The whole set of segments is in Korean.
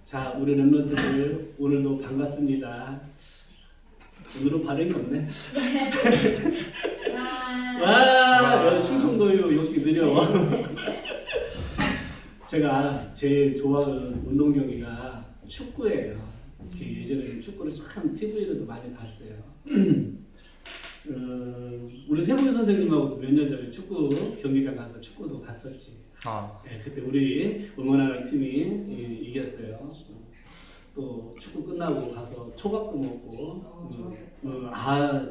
자, 우리 랩런트들 오늘도 반갑습니다. 오늘은 발음이 없네. 와, 충청도요 역시 느려. 제가 제일 좋아하는 운동 경기가 축구예요. 예전에 축구를 참 TV로도 많이 봤어요. 우리 세봉 선생님하고도 몇 년 전에 축구 경기장 가서 축구도 봤었지. 네, 그때 우리 응원하는 팀이 이겼어요. 또 축구 끝나고 가서 초밥도 먹고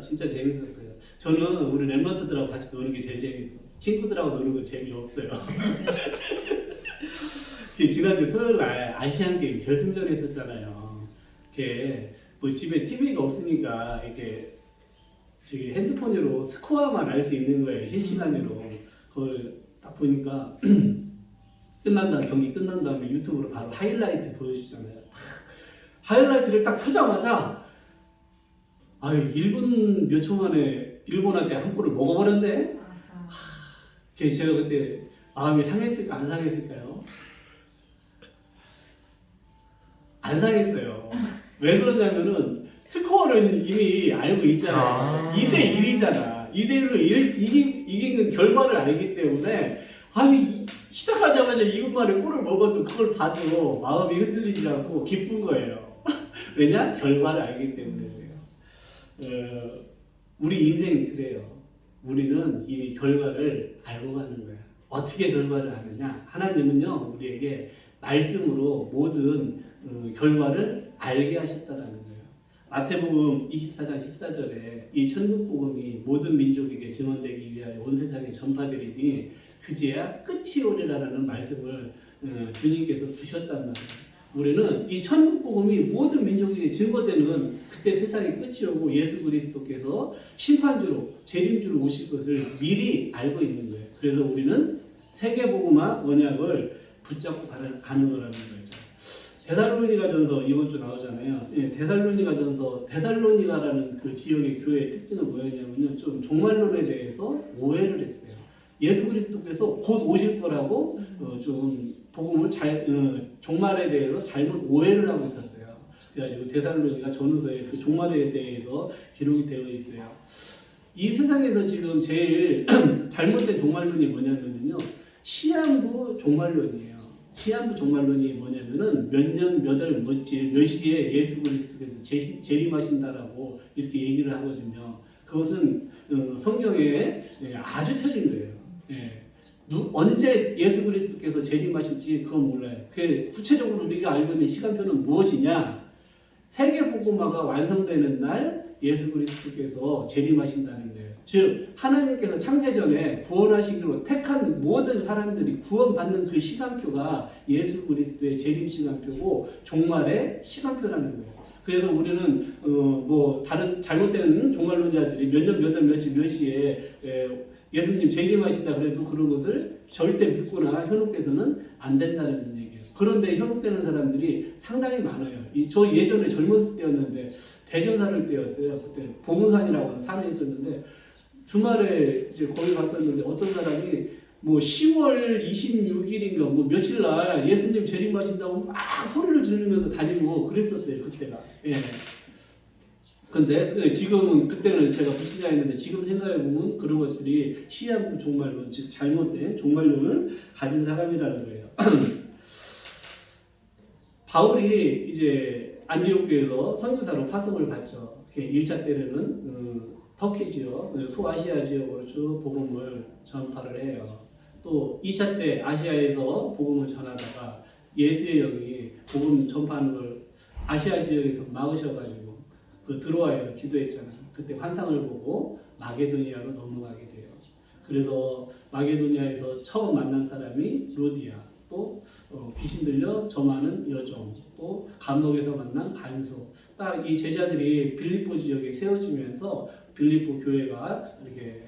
진짜 재밌었어요. 저는 우리 랩런트들하고 같이 노는 게 제일 재밌어. 친구들하고 노는 건 재미없어요. 지난주 토요일 날 아시안 게임 결승전 했었잖아요. 이렇게 뭐 집에 TV가 없으니까 이렇게 저기 핸드폰으로 스코어만 알 수 있는 거예요. 실시간으로. 그걸 딱 보니까 경기 끝난 다음에 유튜브로 바로 하이라이트 보여주잖아요. 하이라이트를 딱 켜자마자 1분 몇 초 만에 일본한테 한 골을 먹어버렸네. 제가 그때 마음이 상했을까 안 상했을까요? 안 상했어요. 왜 그러냐면은 스코어는 이미 알고 있잖아요. 2대1이잖아. 2대1로 이긴 결과를 알기 때문에 시작하자마자 2분 만에 골을 먹어도 그걸 봐도 마음이 흔들리지 않고 기쁜 거예요. 왜냐? 결과를 알기 때문에 그래요. 우리 인생이 그래요. 우리는 이미 결과를 알고 가는 거예요. 어떻게 결과를 아느냐? 하나님은요 우리에게 말씀으로 모든 결과를 알게 하셨다라는 거예요. 마태복음 24장 14절에 이 천국복음이 모든 민족에게 증언되기 위하여 온 세상에 전파되리니 그제야 끝이 오리라는 말씀을 주님께서 주셨단 말이에요. 우리는 이 천국복음이 모든 민족에게 증거되는 그때 세상이 끝이 오고 예수 그리스도께서 심판주로 재림주로 오실 것을 미리 알고 있는 거예요. 그래서 우리는 세계복음화 언약을 붙잡고 가는 거라는 거죠. 데살로니가전서 이번 주 나오잖아요. 데살로니가라는 그 지역의 교회의 특징은 뭐였냐면요, 좀 종말론에 대해서 오해를 했어요. 예수 그리스도께서 곧 오실 거라고 좀 복음을 종말에 대해서 잘못 오해를 하고 있었어요. 그래가지고 데살로니가 전후서에 그 종말에 대해서 기록이 되어 있어요. 이 세상에서 지금 제일 잘못된 종말론이 뭐냐면요, 시한부 종말론이에요. 시한부 종말론이 뭐냐면은 몇 년, 몇 월, 몇 시에 예수 그리스도께서 재림하신다라고 이렇게 얘기를 하거든요. 그것은 성경에 아주 틀린 거예요. 언제 예수 그리스도께서 재림하실지 그건 몰라요. 그 구체적으로 우리가 알고 있는 시간표는 무엇이냐? 세계복음화가 완성되는 날 예수 그리스도께서 재림하신다는 거예요. 즉 하나님께서 창세전에 구원하시기로 택한 모든 사람들이 구원받는 그 시간표가 예수 그리스도의 재림 시간표고 종말의 시간표라는 거예요. 그래서 우리는 다른 잘못된 종말론자들이 몇 년, 몇 월, 며칠, 몇 시에 예수님 재림하신다 그래도 그런 것을 절대 믿거나 현혹돼서는 안 된다는 얘기예요. 그런데 현혹되는 사람들이 상당히 많아요. 저 예전에 젊었을 때였는데 대전 살을 때였어요. 그때 봉은산이라고 하는 산에 있었는데 주말에 이제 거기 갔었는데 어떤 사람이 10월 26일인가 며칠 날 예수님 재림하신다고 막 소리를 지르면서 다니고 그랬었어요. 그때가. 근데 지금은 그때는 제가 불신자였는데 지금 생각해보면 그런 것들이 시한부 종말론, 즉 잘못된 종말론을 가진 사람이라는 거예요. 바울이 이제 안디옥 교회에서 선교사로 파송을 받죠. 1차 때는 터키 지역, 소아시아 지역으로 쭉 복음을 전파를 해요. 또 2차 때 아시아에서 복음을 전하다가 예수의 영이 복음 전파하는 걸 아시아 지역에서 막으셔가지고 드로아에서 기도했잖아요. 그때 환상을 보고 마게도니아로 넘어가게 돼요. 그래서 마게도니아에서 처음 만난 사람이 루디아, 또 귀신 들려 점하는 여종, 또 감옥에서 만난 간수. 딱 이 제자들이 빌립보 지역에 세워지면서 빌립보 교회가 이렇게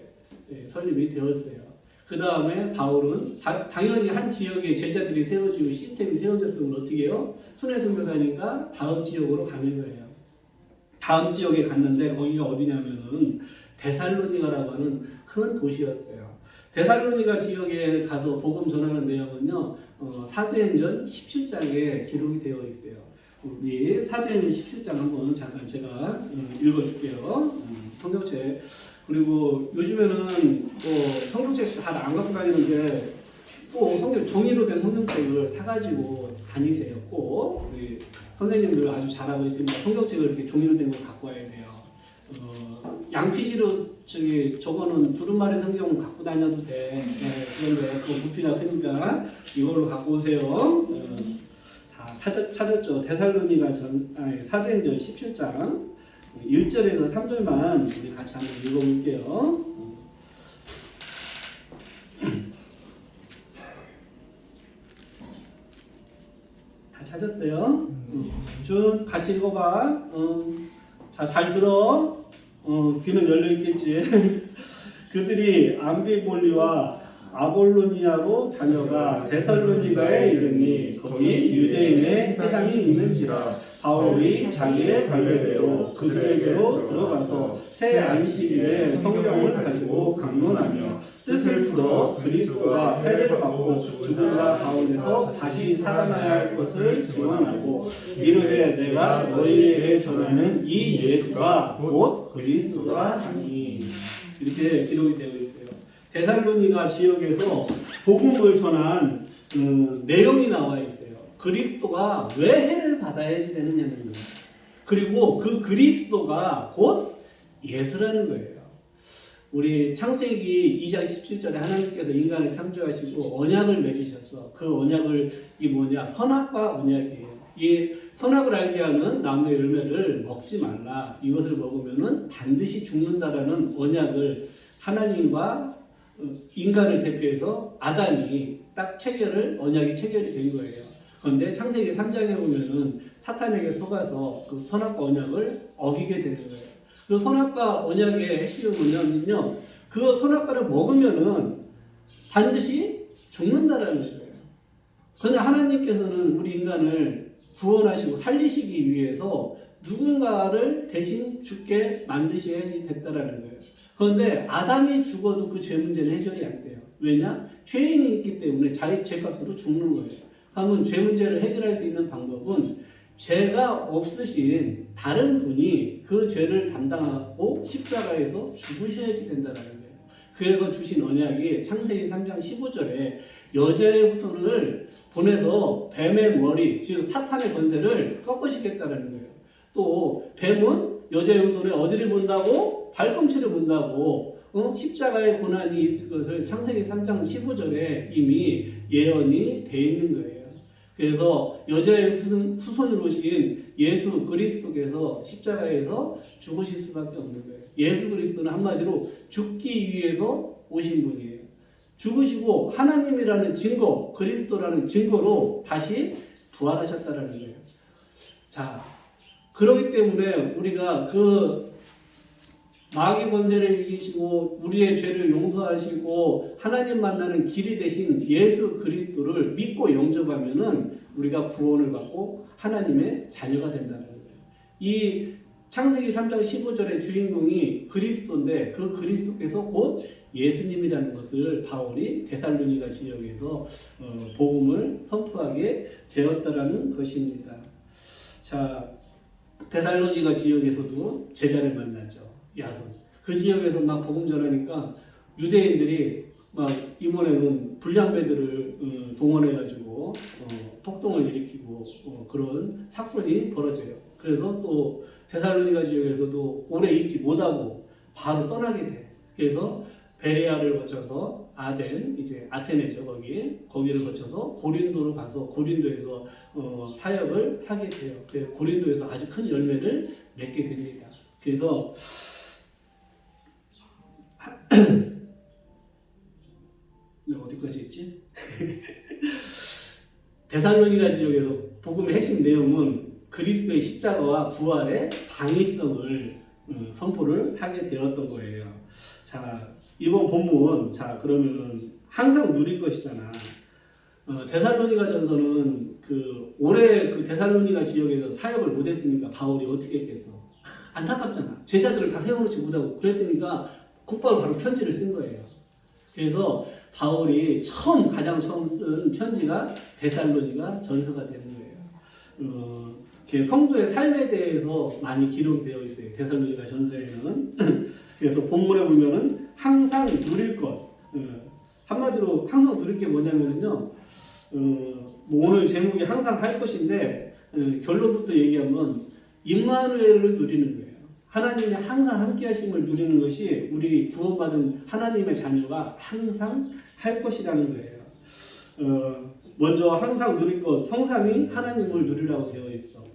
설립이 되었어요. 그 다음에 바울은 당연히 한 지역에 제자들이 세워지고 시스템이 세워졌으면 어떻게 해요? 순회선교사니까 다음 지역으로 가는 거예요. 다음 지역에 갔는데 거기가 어디냐면은 데살로니가라고 하는 큰 도시였어요. 데살로니가 지역에 가서 복음 전하는 내용은요, 사도행전 17장에 기록이 되어 있어요. 우리 사도행전 17장 한번 잠깐 제가 읽어줄게요. 성경책. 그리고 요즘에는 성경책 다 안 갖고 다니는데 또 종이로 된 성경책을 사가지고 다니세요. 꼭 우리 선생님들 아주 잘하고 있습니다. 성경책을 이렇게 종이로 된 걸 갖고 와야 돼요. 양피지로 저거는 두루마리 성경 갖고 다녀도 돼. 네, 그런데 그 부피가 크니까 이걸로 갖고 오세요. 다 찾았죠. 데살로니가 사도행전 17장 1절에서 3절만 우리 같이 한번 읽어볼게요. 다 찾았어요? 쭉 같이 읽어봐. 자, 잘 들어. 귀는 열려 있겠지. 그들이 암비볼리와 아볼로니아로 다녀가 데살로니가에 이르니 거기 유대인의 회당이 있는지라 바울이 자기의 관례대로 그들에게로 들어가서 새 안식일에 성경을 가지고 강론하며 뜻을 풀어 그리스도가 회례를 받고 죽은 자 가운데서 다시 살아나야 할 것을 증언하고 이르되 내가 너희에게 전하는 이 예수가 곧 그리스도라 하니. 이렇게 기록이 되어 있어요. 데살로니가 지역에서 복음을 전한 내용이 나와 있어요. 그리스도가 왜 해를 받아야지 되느냐는 거예요. 그리고 그 그리스도가 곧 예수라는 거예요. 우리 창세기 2장 17절에 하나님께서 인간을 창조하시고 언약을 맺으셨어. 그 언약을 이게 뭐냐? 선악과 언약이에요. 이 선악을 알게 하는 나무의 열매를 먹지 말라. 이것을 먹으면은 반드시 죽는다라는 언약을 하나님과 인간을 대표해서 아담이 딱 언약이 체결이 된 거예요. 그런데 창세기 3장에 보면은 사탄에게 속아서 그 선악과 언약을 어기게 되는 거예요. 그 선악과 언약의 핵심은 뭐냐면요, 그 선악과를 먹으면은 반드시 죽는다라는 거예요. 그런데 하나님께서는 우리 인간을 구원하시고 살리시기 위해서 누군가를 대신 죽게 만드셔야지 됐다라는 거예요. 그런데 아담이 죽어도 그 죄 문제는 해결이 안 돼요. 왜냐? 죄인이 있기 때문에 죄값으로 죽는 거예요. 그러면 죄 문제를 해결할 수 있는 방법은 죄가 없으신 다른 분이 그 죄를 담당하고 십자가에서 죽으셔야지 된다는 거예요. 그래서 주신 언약이 창세기 3장 15절에 여자의 후손을 보내서 뱀의 머리, 즉 사탄의 권세를 꺾으시겠다는 거예요. 또 뱀은 여자의 후손에 어디를 본다고? 발꿈치를 본다고. 십자가의 고난이 있을 것을 창세기 3장 15절에 이미 예언이 되어 있는 거예요. 그래서 여자의 후손으로 오신 예수 그리스도께서 십자가에서 죽으실 수밖에 없는 거예요. 예수 그리스도는 한마디로 죽기 위해서 오신 분이에요. 죽으시고 하나님이라는 증거, 그리스도라는 증거로 다시 부활하셨다는 거예요. 자, 그렇기 때문에 우리가 그 마귀 권세를 이기시고 우리의 죄를 용서하시고 하나님 만나는 길이 되신 예수 그리스도를 믿고 영접하면은 우리가 구원을 받고 하나님의 자녀가 된다는 거예요. 이 창세기 3장 15절의 주인공이 그리스도인데 그 그리스도께서 곧 예수님이라는 것을 바울이 데살로니가 지역에서 복음을 선포하게 되었다라는 것입니다. 자, 데살로니가 지역에서도 제자를 만났죠. 야손. 그 지역에서 막 복음 전하니까 유대인들이 막 이번에는 불량배들을 동원해가지고 폭동을 일으키고 그런 사건이 벌어져요. 그래서 또 데살로니가 지역에서도 오래 있지 못하고 바로 떠나게 돼. 그래서 베레아를 거쳐서 이제 아테네죠, 거기를 거쳐서 고린도로 가서 고린도에서 사역을 하게 돼요. 그래서 고린도에서 아주 큰 열매를 맺게 됩니다. 그래서 어디까지 했지? 데살로니가 지역에서 복음의 핵심 내용은 그리스도의 십자가와 부활의 당위성을 선포를 하게 되었던 거예요. 자, 이번 본문, 자, 그러면은 항상 누릴 것이잖아. 데살로니가 전서는 올해 데살로니가 지역에서 사역을 못했으니까 바울이 어떻게 했겠어? 안타깝잖아. 제자들을 다 세워놓지 못하고 그랬으니까 곧바로 바로 편지를 쓴 거예요. 그래서 바울이 가장 처음 쓴 편지가 데살로니가 전서가 되는 거예요. 성도의 삶에 대해서 많이 기록되어 있어요. 데살로니가 전서에는. 그래서 본문에 보면은 항상 누릴 것. 한마디로 항상 누릴 게 뭐냐면요. 뭐 오늘 제목이 항상 할 것인데 결론부터 얘기하면 임마누엘을 누리는 거예요. 하나님의 항상 함께하심을 누리는 것이 우리 구원받은 하나님의 자녀가 항상 할 것이라는 거예요. 먼저 항상 누릴 것, 성삼위 하나님을 누리라고 되어 있어.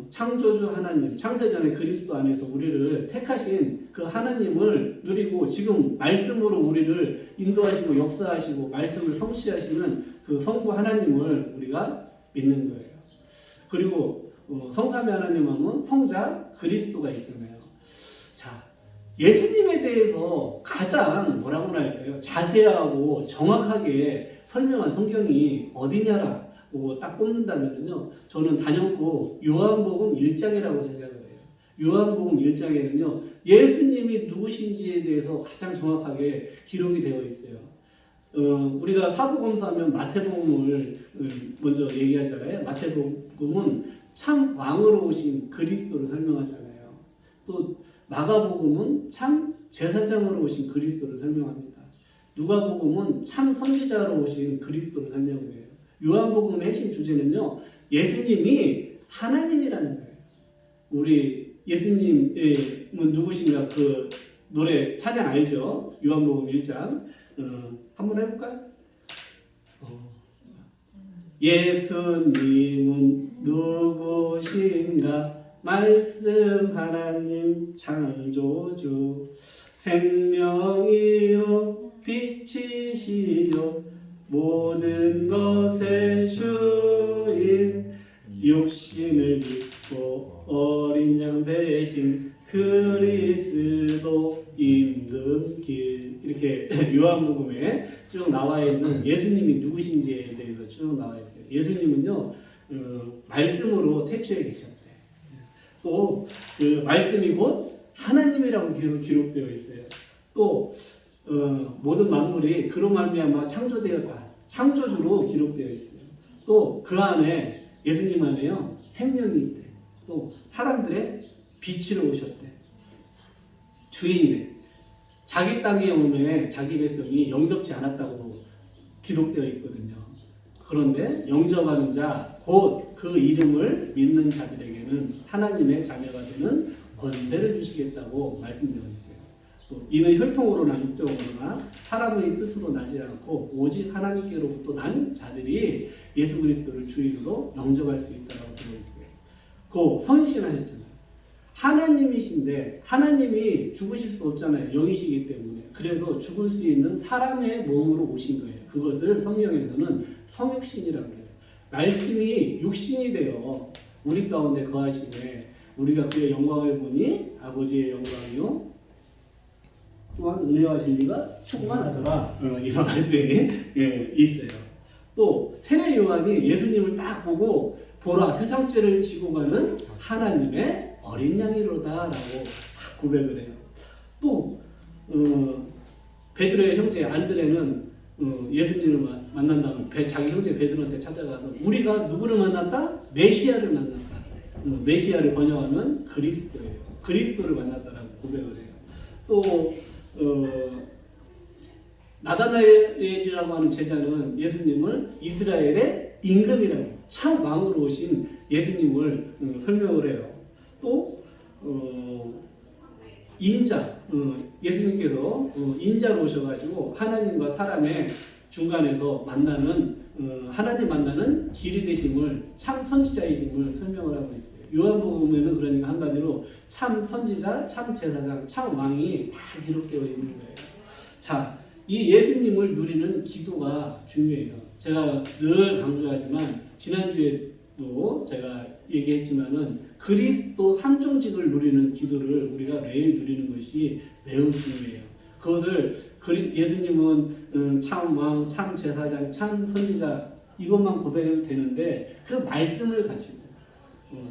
창조주 하나님, 창세전에 그리스도 안에서 우리를 택하신 그 하나님을 누리고 지금 말씀으로 우리를 인도하시고 역사하시고 말씀을 성취하시는 그 성부 하나님을 우리가 믿는 거예요. 그리고 성삼위 하나님 하면 성자 그리스도가 있잖아요. 자, 예수님에 대해서 가장 뭐라고 할까요? 자세하고 정확하게 설명한 성경이 어디냐라 딱 꼽는다면요, 저는 단연코 요한복음 1장이라고 생각을 해요. 요한복음 1장에는요, 예수님이 누구신지에 대해서 가장 정확하게 기록이 되어 있어요. 우리가 사복음서하면 마태복음을 먼저 얘기하잖아요. 마태복음은 참 왕으로 오신 그리스도를 설명하잖아요. 또 마가복음은 참 제사장으로 오신 그리스도를 설명합니다. 누가복음은 참 선지자로 오신 그리스도를 설명해요. 요한복음의 핵심 주제는요, 예수님이 하나님이라는 거예요. 우리 예수님은 누구신가 그 노래 찬양 알죠? 요한복음 1장 한번 해볼까요? 예수님은 누구신가? 말씀 하나님 창조주, 생명이요 빛이시요 모든 것의 주인, 육신을 입고 어린 양 대신 그리스도 임금길. 이렇게 요한복음에 쭉 나와 있는 예수님이 누구신지에 대해서 쭉 나와 있어요. 예수님은요, 말씀으로 태초에 계셨대. 또 그 말씀이 곧 하나님이라고 기록되어 있어요. 또 모든 만물이 그로 말미암아 창조되었다. 창조주로 기록되어 있어요. 또 그 안에 예수님 안에요 생명이 있대. 또 사람들의 빛으로 오셨대. 주인이네. 자기 땅에 오매 자기 백성이 영접지 않았다고 기록되어 있거든요. 그런데 영접하는 자, 곧 그 이름을 믿는 자들에게는 하나님의 자녀가 되는 권세를 주시겠다고 말씀되어 있어요. 또 이는 혈통으로나 육적으로나 사람의 뜻으로 나지 않고 오직 하나님께로부터 난 자들이 예수 그리스도를 주인으로 영접할 수 있다고 되어 있어요. 그 성신하셨잖아요. 하나님이신데 하나님이 죽으실 수 없잖아요. 영이시기 때문에. 그래서 죽을 수 있는 사람의 몸으로 오신 거예요. 그것을 성경에서는 성육신이라고 해요. 말씀이 육신이 되어 우리 가운데 거하시네. 우리가 그의 영광을 보니 아버지의 영광이요 또한 은혜와 진리가 충만하더라. 이런 말씀이 있어요. 또 세례 요한이 예수님을 딱 보고 보라 세상 죄를 지고 가는 하나님의 어린 양이로다라고 딱 고백을 해요. 또 베드로의 형제 안드레는 예수님을 만난다면 자기 형제 베드로한테 찾아가서 우리가 누구를 만났다? 메시아를 만났다. 메시아를 번역하면 그리스도예요. 그리스도를 만났다라고 고백을 해요. 또 나다나엘이라고 하는 제자는 예수님을 이스라엘의 임금이라고 참 왕으로 오신 예수님을 설명을 해요. 또 인자, 예수님께서 인자로 오셔가지고 하나님과 사람의 중간에서 만나는 하나님 만나는 길이 되심을 참 선지자이심을 설명을 하고 있어요. 요한복음에는 그러니까 한마디로 참 선지자, 참 제사장, 참 왕이 다 기록되어 있는 거예요. 자, 이 예수님을 누리는 기도가 중요해요. 제가 늘 강조하지만 지난주에도 제가 얘기했지만은 그리스도 삼종직을 누리는 기도를 우리가 매일 누리는 것이 매우 중요해요. 그것을 예수님은 참 왕, 참 제사장, 참 선지자 이것만 고백해도 되는데 그 말씀을 가지고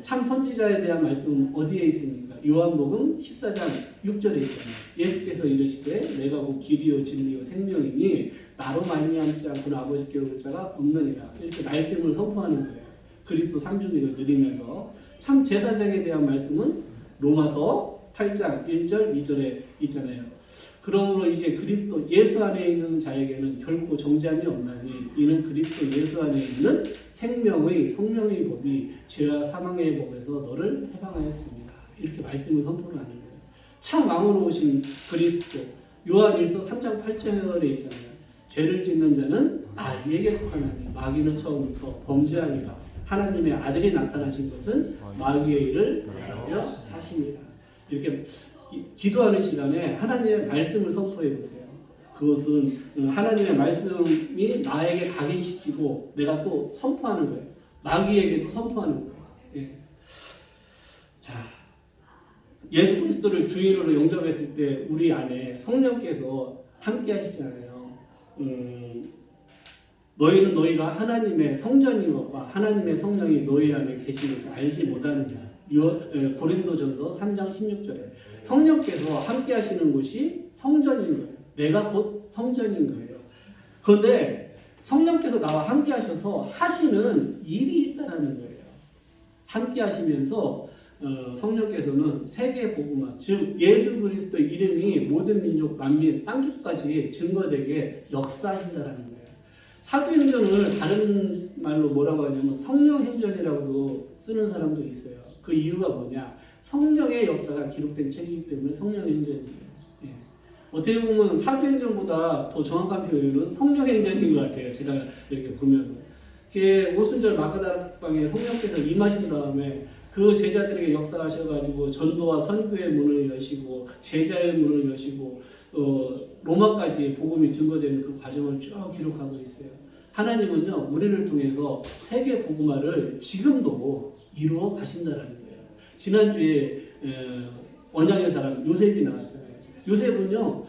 참 선지자에 대한 말씀은 어디에 있습니까? 요한복음 14장 6절에 있잖아요. 예수께서 이르시되 내가 곧 길이요 진리요 생명이니 나로 말미암지 않고는 아버지께 올 자가 없느니라. 이렇게 말씀을 선포하는 거예요. 그리스도 상주님을 누리면서 참 제사장에 대한 말씀은 로마서 8장 1절 2절에 있잖아요. 그러므로 이제 그리스도 예수 안에 있는 자에게는 결코 정죄함이 없나니 이는 그리스도 예수 안에 있는 생명의 성령의 법이 죄와 사망의 법에서 너를 해방하였습니다. 이렇게 말씀을 선포를 하는 거예요. 참 왕으로 오신 그리스도 요한일서 3장 8절에 있잖아요. 죄를 짓는 자는 마귀에게 속하나니 마귀는 처음부터 범죄하니라. 하나님의 아들이 나타나신 것은 마귀의 일을 하려 하십니다. 이렇게 기도하는 시간에 하나님의 말씀을 선포해 보세요. 그것은 하나님의 말씀이 나에게 각인시키고 내가 또 선포하는 거예요. 마귀에게도 선포하는 거예요. 예. 자, 예수 그리스도를 주인으로 영접했을 때 우리 안에 성령께서 함께 하시잖아요. 너희는 너희가 하나님의 성전인 것과 하나님의 성령이 너희 안에 계신 것을 알지 못하느냐. 고린도전서 3장 16절에 성령께서 함께 하시는 곳이 성전인 거예요. 내가 곧 성전인 거예요. 그런데 성령께서 나와 함께 하셔서 하시는 일이 있다는 거예요. 함께 하시면서 성령께서는 세계 복음화, 즉 예수 그리스도의 이름이 모든 민족, 만민, 땅끝까지 증거되게 역사하신다라는 거예요. 사도행전을 다른 말로 뭐라고 하냐면 성령행전이라고도 쓰는 사람도 있어요. 그 이유가 뭐냐? 성령의 역사가 기록된 책이기 때문에 성령행전이에요. 예. 어떻게 보면 사도행전보다 더 정확한 표현은 성령행전인 것 같아요. 제가 이렇게 보면 오순절 마가다락방에 성령께서 임하신 다음에 그 제자들에게 역사하셔가지고 전도와 선교의 문을 여시고 제자의 문을 여시고 로마까지 복음이 증거되는 그 과정을 쭉 기록하고 있어요. 하나님은요 우리를 통해서 세계 복음화를 지금도 이루어 가신다라는 거예요. 지난주에 언약의 사람 요셉이 나왔잖아요. 요셉은요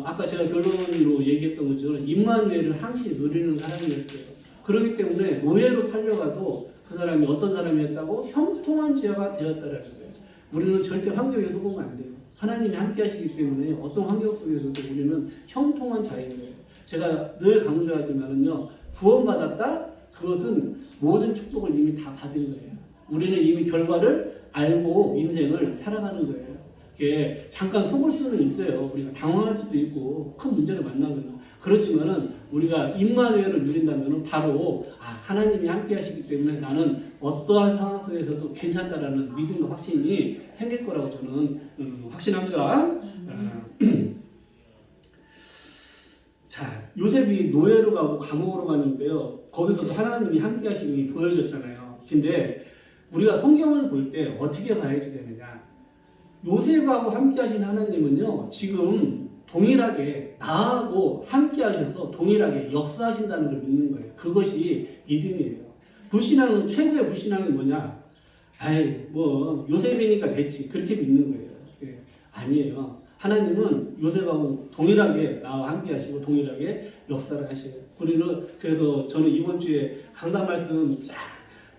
아까 제가 결론으로 얘기했던 것처럼 임마누엘을 항시 누리는 사람이었어요. 그렇기 때문에 노예로 팔려가도 그 사람이 어떤 사람이었다고? 형통한 지혜가 되었다라는 거예요. 우리는 절대 환경에 속으면 안 돼요. 하나님이 함께 하시기 때문에 어떤 환경 속에서도 우리는 형통한 자인 거예요. 제가 늘 강조하지만은요, 구원받았다? 그것은 모든 축복을 이미 다 받은 거예요. 우리는 이미 결과를 알고 인생을 살아가는 거예요. 이게 잠깐 속을 수는 있어요. 우리가 당황할 수도 있고, 큰 문제를 만나면. 그렇지만은 우리가 임마누엘을 누린다면은 바로 하나님이 함께 하시기 때문에 나는 어떠한 상황 속에서도 괜찮다라는 믿음과 확신이 생길 거라고 저는 확신합니다. 자, 요셉이 노예로 가고 감옥으로 갔는데요. 거기서도 하나님이 함께 하심이 보여졌잖아요. 근데 우리가 성경을 볼 때 어떻게 봐야지 되느냐? 요셉하고 함께 하신 하나님은요, 지금 동일하게 나하고 함께 하셔서 동일하게 역사하신다는 걸 믿는 거예요. 그것이 믿음이에요. 불신앙은, 최고의 불신앙이 뭐냐? 요셉이니까 됐지. 그렇게 믿는 거예요. 예. 아니에요. 하나님은 요셉하고 동일하게 나와 함께 하시고 동일하게 역사를 하셔요. 그래서 저는 이번 주에 강단 말씀 쫙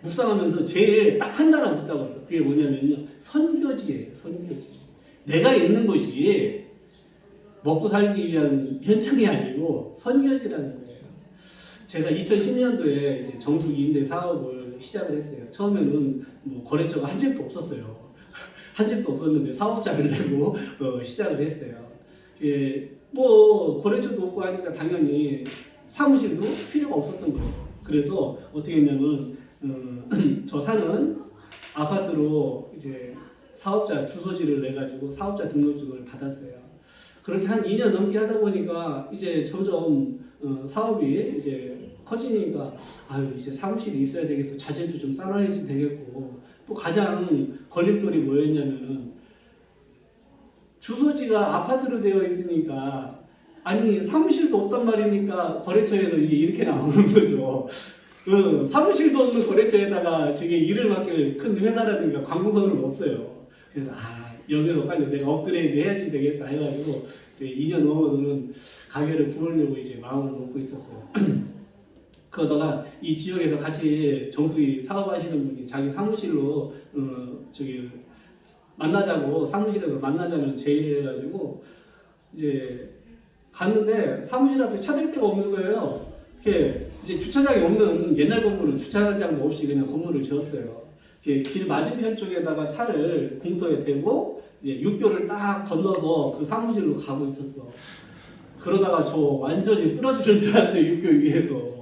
묵상하면서 제일 딱 하나 붙잡았어. 그게 뭐냐면요. 선교지예요. 선교지. 내가 있는 곳이 먹고 살기 위한 현장이 아니고 선교지라는 거예요. 제가 2010년도에 이제 정수 임대 사업을 시작을 했어요. 처음에는 거래처가 한 집도 없었어요. 한 집도 없었는데 사업자를 내고 시작을 했어요. 거래처도 없고 하니까 당연히 사무실도 필요가 없었던 거예요. 그래서 어떻게 했냐면 저 사는 아파트로 이제 사업자 주소지를 내가지고 사업자 등록증을 받았어요. 그렇게 한 2년 넘게 하다 보니까 이제 점점 사업이 이제 커지니까 이제 사무실이 있어야 되겠어. 자재도 좀 쌓아야지 되겠고, 또 가장 걸림돌이 뭐였냐면은 주소지가 아파트로 되어 있으니까 사무실도 없단 말입니까? 거래처에서 이제 이렇게 나오는 거죠. 사무실도 없는 거래처에다가 저게 일을 맡길 큰 회사라든가 관공서는 없어요. 그래서 여기서 빨리 내가 업그레이드 해야지 되겠다 해가지고 이제 2년 넘어서는 가게를 구하려고 이제 마음을 먹고 있었어요. 그러다가 이 지역에서 같이 정수기 사업하시는 분이 자기 사무실로 저기 만나자고 사무실에서 만나자는 제의를 해가지고 이제 갔는데 사무실 앞에 차 댈 데가 없는 거예요. 이렇게 이제 주차장이 없는 옛날 건물은 주차장도 없이 그냥 건물을 지었어요. 이렇게 길 맞은편 쪽에다가 차를 공터에 대고 이제 육교를 딱 건너서 그 사무실로 가고 있었어. 그러다가 저 완전히 쓰러지는 줄 알았어요. 육교 위에서.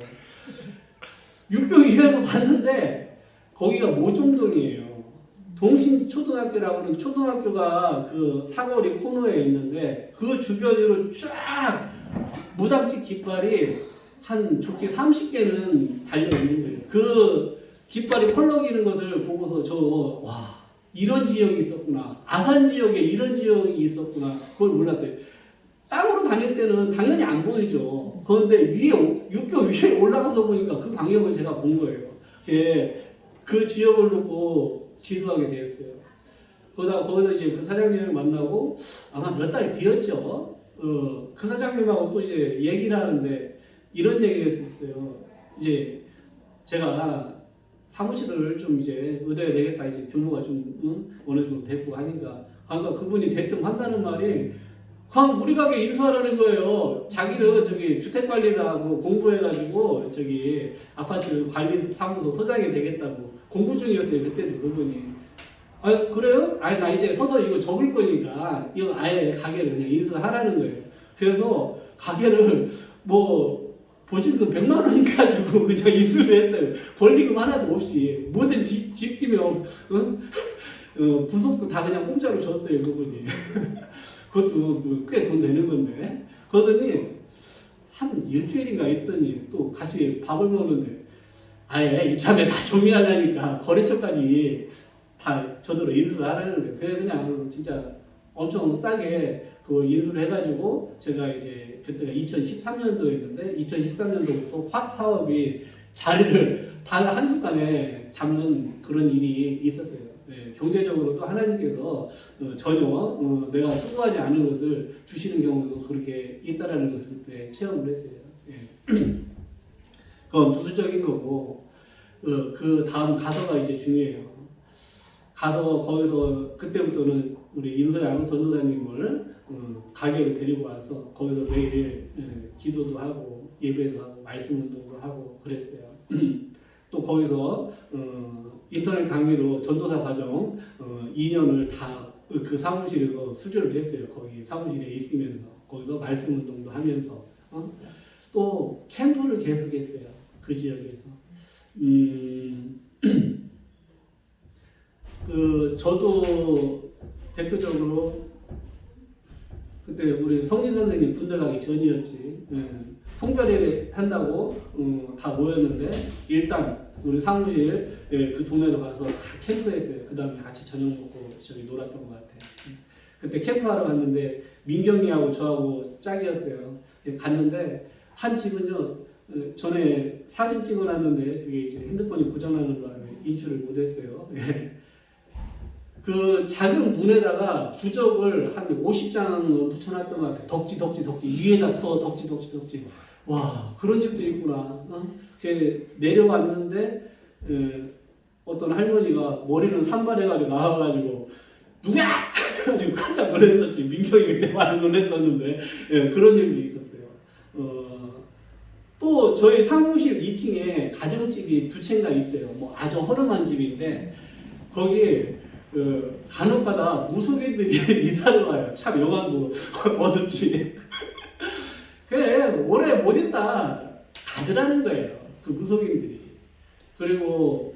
육교 위에서 봤는데 거기가 모종동이에요. 동신초등학교라고 하는 초등학교가 그 사거리 코너에 있는데 그 주변으로 쫙 무당집 깃발이 한 좋게 30개는 달려 있는 거예요. 그 깃발이 펄럭이는 것을 보고서 와, 이런 지역이 있었구나. 아산 지역에 이런 지역이 있었구나. 그걸 몰랐어요. 땅으로 다닐 때는 당연히 안 보이죠. 그런데 육교 위에 올라가서 보니까 그 방향을 제가 본 거예요. 그 지역을 놓고 기도하게 되었어요. 그러다가 거기서 이제 그 사장님을 만나고 아마 몇 달 뒤였죠. 그 사장님하고 또 이제 얘기를 하는데 이런 얘기를 했었어요. 이제 제가 사무실을 좀 이제 얻어야 되겠다. 이제 규모가 좀 어느 정도 됐고 하니까. 그러니까 그분이 대뜸 한다는 말이 그냥 우리 가게 인수하라는 거예요. 자기는 저기 주택관리를 하고 공부해가지고 저기 아파트 관리 사무소 소장이 되겠다고 공부 중이었어요. 그때도 그분이. 아 그래요? 아니 나 이제 서서 이거 적을 거니까 이거 아예 가게를 그냥 인수하라는 거예요. 그래서 가게를 뭐 보증금 100만 원 가지고 그냥 인수를 했어요. 권리금 하나도 없이 뭐든 집기면 부속도 다 그냥 공짜로 줬어요 그분이. 그것도 꽤 돈 되는 건데. 그러더니 한 일주일인가 있더니 또 같이 밥을 먹는데 아예 이참에 다 정리하려니까 거래처까지 다 저대로 인수를 하라는 거예요. 그래 그냥 진짜 엄청 싸게 그 인수를 해가지고 제가 이제 그때가 2013년도였는데 2013년도부터 확 사업이 자리를 단 한순간에 잡는 그런 일이 있었어요. 네, 경제적으로도 하나님께서 전혀 내가 수고하지 않은 것을 주시는 경우도 그렇게 있다라는 것을 그때 체험을 했어요. 네. 그건 부수적인 거고 그 다음 가서가 이제 중요해요. 가서 거기서 그때부터는 우리 임서양 전도사님을 가게로 데리고 와서 거기서 매일 기도도 하고 예배도 하고 말씀 운동도 하고 그랬어요. 또 거기서 인터넷 강의로 전도사 과정 2년을 다 그 사무실에서 수료를 했어요. 거기 사무실에 있으면서 거기서 말씀 운동도 하면서 또 캠프를 계속했어요. 그 지역에서. 저도 대표적으로 그때 우리 성진 선생님 군대 가기 전이었지. 송별회 한다고 다 모였는데 일단 우리 사무실 그 동네로 가서 다 캠프했어요. 그 다음에 같이 저녁 먹고 저기 놀았던 것 같아요. 그때 캠프하러 갔는데 민경이하고 저하고 짝이었어요. 갔는데 한 집은요 전에 사진 찍어놨는데 그게 이제 핸드폰이 고장나는 바람에 인출을 못했어요. 그 작은 문에다가 부적을 한 50장 붙여놨던 것 같아. 덕지 위에다 또 덕지. 와 그런 집도 있구나. 내려왔는데 어떤 할머니가 머리는 산발해가지고 나와가지고 누구야? 해가지고 깜짝 놀랐었지. 민경이 그때 많이 놀랐었는데 그런 일도 있었어요. 또 저희 사무실 2층에 가정집이 두 채인가 있어요. 뭐 아주 허름한 집인데 거기 간혹가다 무속인들이 이사를 와요. 참 영화도 어둡지. 그래 오래 못 있다 가더라는 거예요. 그 무속인들이. 그리고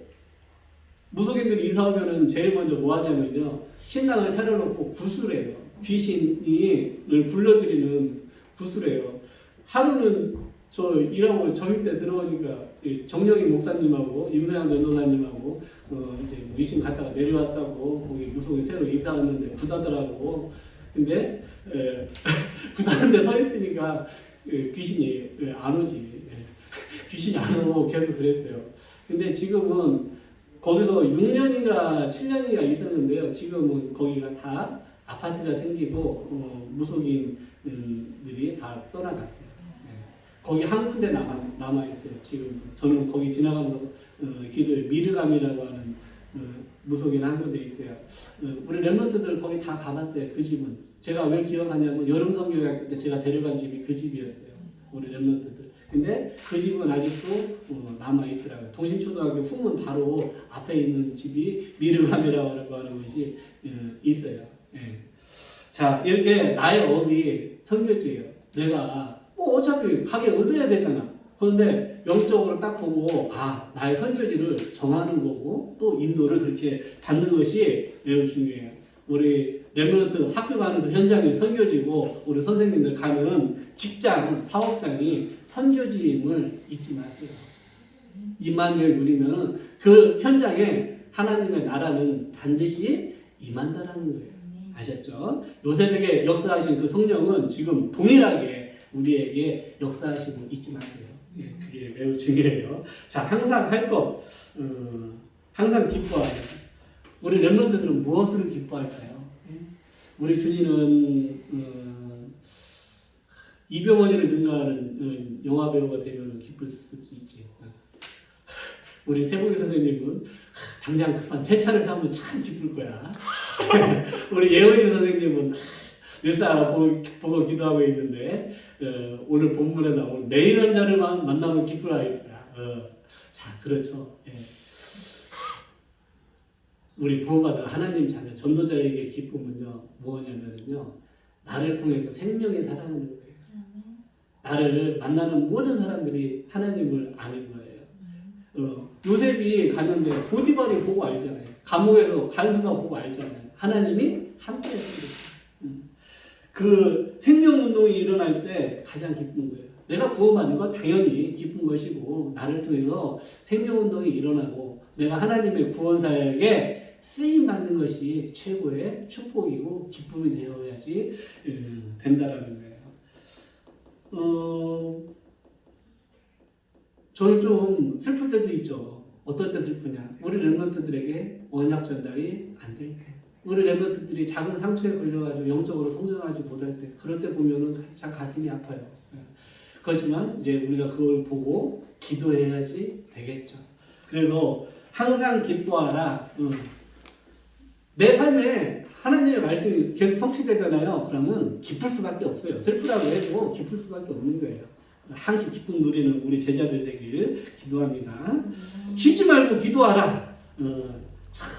무속인들이 이사 오면은 제일 먼저 뭐 하냐면요. 신당을 차려놓고 구슬을 해요. 귀신을 불러들이는 구슬을 해요. 하루는 저 일하고 저녁 때 들어오니까 정영희 목사님하고 임서양 전도사님하고 이제 뭐 2층 갔다가 내려왔다고 거기 무속인 새로 이사 왔는데 구다더라고. 근데 구다는데 서 있으니까 귀신이 안 오지. 귀신이 안 오고 계속 그랬어요. 근데 지금은 거기서 6년인가 7년인가 있었는데요. 지금은 거기가 다 아파트가 생기고 무속인들이 다 떠나갔어요. 거기 한 군데 남아 있어요. 지금 저는 거기 지나가면서 기도에 미르감이라고 하는 무속인 한 군데 있어요. 우리 렘넌트들 거기 다 가봤어요. 그 집은 제가 왜 기억하냐면 여름 성교회 때 제가 데려간 집이 그 집이었어요. 우리 렘넌트들. 근데 그 집은 아직도 남아 있더라고요. 동신초등학교 후문 바로 앞에 있는 집이 미르감이라고 하는 것이 있어요. 예. 자, 이렇게 나의 업이 선교지예요. 내가 어차피 가게 얻어야 되잖아. 그런데 영적으로 딱 보고 나의 선교지를 정하는 거고 또 인도를 그렇게 받는 것이 매우 중요해요. 우리 렘넌트 학교 가는 그 현장이 선교지고 우리 선생님들 가는 직장, 사업장이 선교지임을 잊지 마세요. 임마누엘 누리면 그 현장에 하나님의 나라는 반드시 임한다라는 거예요. 아셨죠? 요셉에게 역사하신 그 성령은 지금 동일하게 우리에게 역사하심을 잊지 마세요. 그게 매우 중요해요. 자, 항상 할 것, 항상 기뻐하요. 우리 렘넌트들은 무엇으로 기뻐할까요? 우리 준이는 이병헌이를 능가하는 영화 배우가 되면 기쁠 수도 있지. 우리 세봉이 선생님은 당장 급한 새 차를 사면 참 기쁠 거야. 우리 예원이 선생님은 늘상 보고 기도하고 있는데 오늘 본문에 나온 매일 한 자를 만나면 기쁘라니까. 자, 그렇죠. 예. 우리 부모받은 하나님 자녀 전도자에게 기쁨은요 뭐냐면요 나를 통해서 생명이 살아나는 거예요. 나를 만나는 모든 사람들이 하나님을 아는 거예요. 요셉이 갔는데 보디발이 보고 알잖아요. 감옥에서 간수가 보고 알잖아요. 하나님이 함께 하시는 그 생명운동이 일어날 때 가장 기쁜 거예요. 내가 구원받는 건 당연히 기쁜 것이고 나를 통해서 생명운동이 일어나고 내가 하나님의 구원사역에 쓰임받는 것이 최고의 축복이고 기쁨이 되어야지 된다라는 거예요. 저는 좀 슬플 때도 있죠. 어떨 때 슬프냐? 우리 렘넌트들에게 언약 전달이 안 될 때, 우리 렘넌트들이 작은 상처에 걸려가지고 영적으로 성장하지 못할 때, 그럴 때 보면은 참 가슴이 아파요. 그렇지만 이제 우리가 그걸 보고 기도해야지 되겠죠. 그래서 항상 기뻐하라. 내 삶에 하나님의 말씀이 계속 성취되잖아요. 그러면 기쁠 수밖에 없어요. 슬프다고 해도 기쁠 수밖에 없는 거예요. 항상 기쁨 누리는 우리 제자들 되길 기도합니다. 쉬지 말고 기도하라. 참,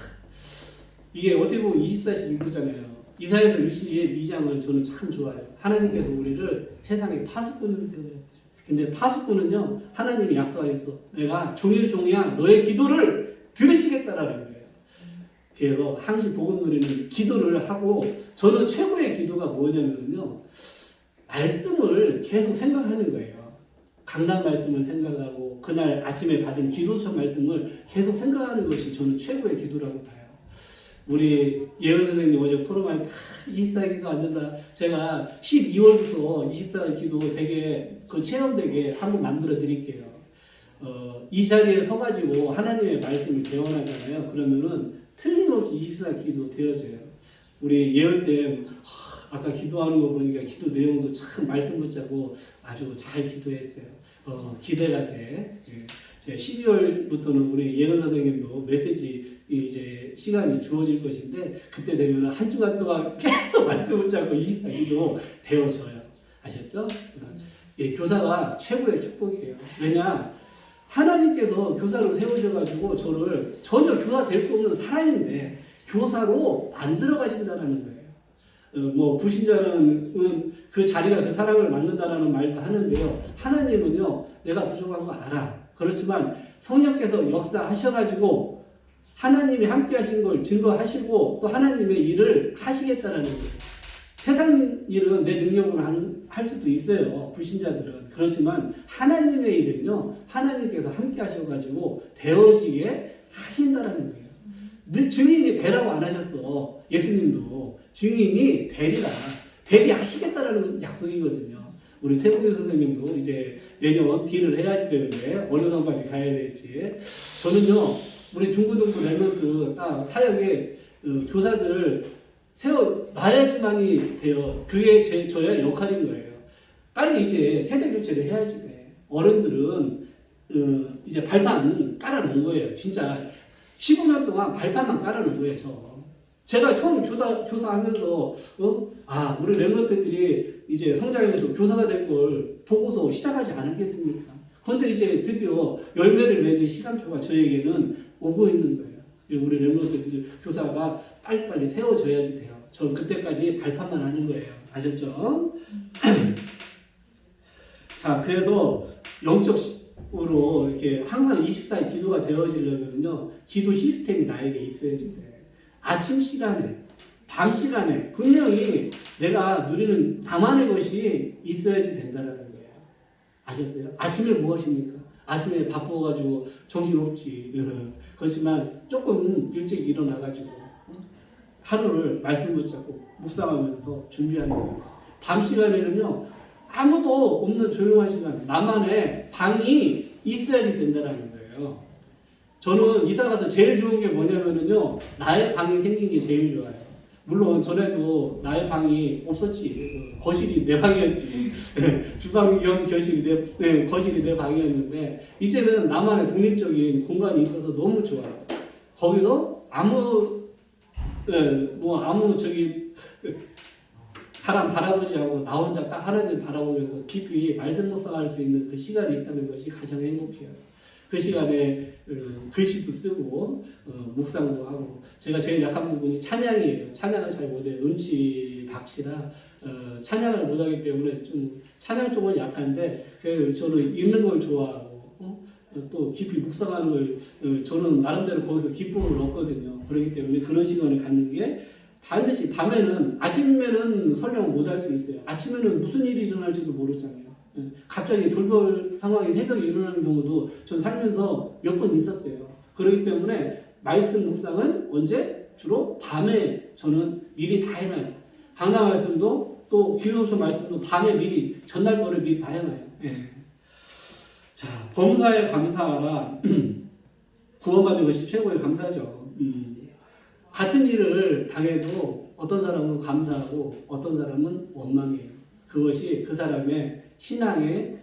이게 어떻게 보면 24시 기도잖아요. 이사야서 62장을 저는 참 좋아해요. 하나님께서 우리를 세상에 파수꾼으로 세워요. 근데 파수꾼은요, 하나님이 약속하셨어. 내가 종일 종이야 너의 기도를 들으시겠다라는 거예요. 그래서 항상 복음 누리는 기도를 하고, 저는 최고의 기도가 뭐냐면요, 말씀을 계속 생각하는 거예요. 강단 말씀을 생각하고 그날 아침에 받은 기도처 말씀을 계속 생각하는 것이 저는 최고의 기도라고 봐요. 우리 예은 선생님 어제 포럼할 때 24일 기도 안 된다. 제가 12월부터 24일 기도 되게 그 체험되게 한번 만들어 드릴게요. 이 자리에 서가지고 하나님의 말씀을 대원하잖아요. 그러면은 틀림없이 24일 기도 되어져요. 우리 예은쌤 아까 기도하는 거 보니까 기도 내용도 참 말씀 붙잡고 아주 잘 기도했어요. 기대가 돼. 예. 제 12월부터는 우리 예은 선생님도 메시지 이제 시간이 주어질 것인데, 그때 되면 한 주간 동안 계속 말씀 붙잡고 24기도 되어져요. 아셨죠? 예, 교사가 최고의 축복이에요. 왜냐? 하나님께서 교사로 세우셔가지고 저를 전혀 교사 될 수 없는 사람인데 교사로 만들어 가신다는 거예요. 뭐 불신자는 그 자리가 그 사람을 만든다라는 말도 하는데요. 하나님은요, 내가 부족한 거 알아. 그렇지만 성령께서 역사하셔가지고 하나님이 함께 하신 걸 증거하시고 또 하나님의 일을 하시겠다라는 거예요. 세상 일은 내 능력으로 할 수도 있어요. 불신자들은. 그렇지만 하나님의 일은요, 하나님께서 함께 하셔가지고 되어지게 하신다라는 거예요. 증인이 되라고 안 하셨어. 예수님도 증인이 되게 하시겠다라는 약속이거든요. 우리 세봉이 선생님도 이제 내년 딜을 해야지 되는데 어느 선까지 가야 될지. 저는요, 우리 중고등부 렘넌트 딱 사역에 교사들을 세워놔야지만이 돼요. 그게 저의 역할인 거예요. 빨리 이제 세대 교체를 해야지 돼. 어른들은 이제 발판 깔아놓은 거예요. 진짜 15년 동안 발판만 깔아놓은 거예요. 제가 처음 교사하면서 우리 랩런트들이 이제 성장해서 교사가 될 걸 보고서 시작하지 않았겠습니까? 그런데 이제 드디어 열매를 맺을 시간표가 저에게는 오고 있는 거예요. 우리 랩런트들 교사가 빨리빨리 세워져야지 돼요. 전 그때까지 발판만 하는 거예요. 아셨죠? 자, 그래서 영적으로 이렇게 항상 24일 기도가 되어지려면요, 기도 시스템이 나에게 있어야지 돼. 아침 시간에, 밤 시간에 분명히 내가 누리는 나만의 것이 있어야지 된다는 거예요. 아셨어요? 아침에 뭐 하십니까? 아침에 바빠가지고 정신없지. 그렇지만 조금 일찍 일어나가지고 하루를 말씀 붙잡고 묵상하면서 준비하는 거예요. 밤 시간에는요, 아무도 없는 조용한 시간, 나만의 방이 있어야지 된다는 거예요. 저는 이사가서 제일 좋은 게 뭐냐면요, 나의 방이 생긴 게 제일 좋아요. 물론 전에도 나의 방이 없었지. 거실이 내 방이었지. 주방 겸 거실이 내 방이었는데, 이제는 나만의 독립적인 공간이 있어서 너무 좋아요. 거기서 아무 사람 바라보지 않고 나 혼자 딱 하나님 바라보면서 깊이 말씀 묵상할 수 있는 그 시간이 있다는 것이 가장 행복해요. 그 시간에 글씨도 쓰고 묵상도 하고. 제가 제일 약한 부분이 찬양이에요. 찬양을 잘 못해요. 음치 박씨라 찬양을 못하기 때문에 좀 찬양 쪽은 약한데, 저는 읽는 걸 좋아하고 또 깊이 묵상하는 걸 저는 나름대로 거기서 기쁨을 얻거든요. 그렇기 때문에 그런 시간을 갖는 게 반드시, 밤에는, 아침에는 설령 못할 수 있어요. 아침에는 무슨 일이 일어날지도 모르잖아요. 갑자기 돌발 상황이 새벽에 일어나는 경우도 전 살면서 몇 번 있었어요. 그렇기 때문에 말씀 묵상은 언제? 주로 밤에 저는 미리 다 해놔요. 강단 말씀도 또 기도서 말씀도 밤에 미리, 전날 거를 미리 다 해놔요. 자, 범사에 감사하라. 구원받은 것이 최고의 감사죠. 같은 일을 당해도 어떤 사람은 감사하고 어떤 사람은 원망해요. 그것이 그 사람의 신앙의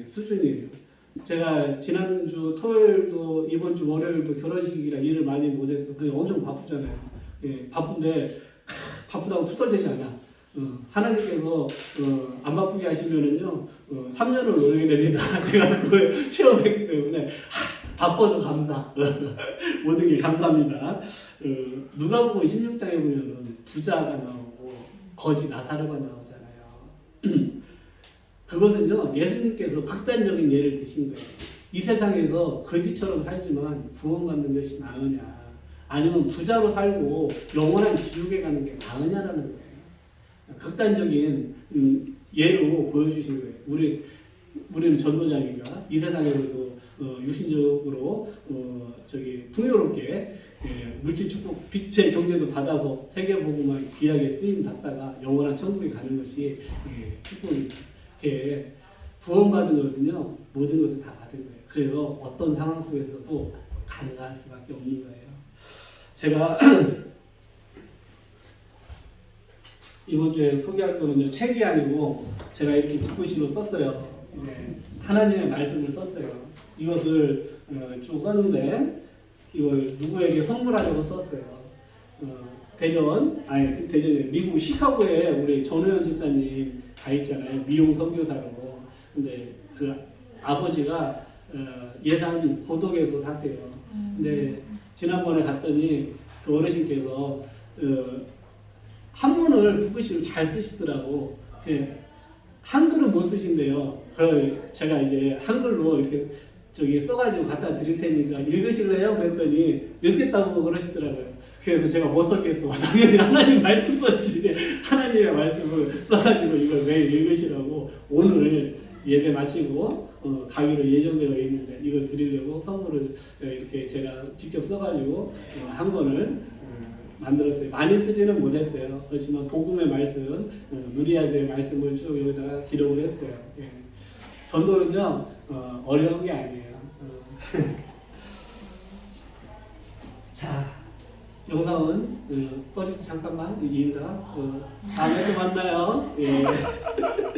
수준이에요. 제가 지난주 토요일도 이번 주 월요일도 결혼식이라 일을 많이 못했어. 그냥 엄청 바쁘잖아요. 바쁜데 바쁘다고 투덜대지 않아. 하나님께서 안 바쁘게 하시면은요 3년을 노리게 됩니다. 그래가지고 시험했기 때문에 바빠도 감사. 모든 게 감사합니다. 누가복음 16장에 보면은 부자가 나오고 거지 나사로가 나오잖아요. 그것은요, 예수님께서 극단적인 예를 드신 거예요. 이 세상에서 거지처럼 살지만 구원받는 것이 나으냐, 아니면 부자로 살고 영원한 지옥에 가는 게 나으냐라는 거예요. 극단적인 예로 보여주신 거예요. 우리는 전도자니까 이 세상에서도 유신적으로 풍요롭게 물질 축복, 빛의 경제도 받아서 세계복음만 귀하게 쓰임 받다가 영원한 천국에 가는 것이 축복이죠. 구원받은 것은요, 모든 것을 다 받은 거예요. 그래서 어떤 상황 속에서도 감사할 수밖에 없는 거예요. 제가 이번 주에 소개할 거는요, 책이 아니고 제가 이렇게 붓글씨로 썼어요. 이제 하나님의 말씀을 썼어요. 이것을 쭉 썼는데 이걸 누구에게 선물하려고 썼어요. 대전에 미국 시카고에 우리 전호연 집사님 가 있잖아요. 미용 선교사로. 근데 그 아버지가 예산 고독에서 사세요. 근데 지난번에 갔더니 그 어르신께서 한문을 붓글씨로 잘 쓰시더라고. 한글은 못 쓰신대요. 제가 이제 한글로 이렇게 써가지고 갖다 드릴 테니까 읽으실래요? 그랬더니 읽겠다고 그러시더라고요. 그래서 제가 못 썼겠어. 당연히 하나님 말씀 썼지. 하나님의 말씀을 써가지고 이걸 왜 읽으시라고 오늘 예배 마치고 가기로 예정되어 있는데 이걸 드리려고 선물을 이렇게 제가 직접 써가지고 한 권을 만들었어요. 많이 쓰지는 못했어요. 그렇지만 복음의 말씀, 누려야 될 말씀을 쭉 여기다가 기록을 했어요. 전도는요 어려운 게 아니에요. 자, 영상은 꺼져서 잠깐만 이제 인사. 다음에 또 만나요.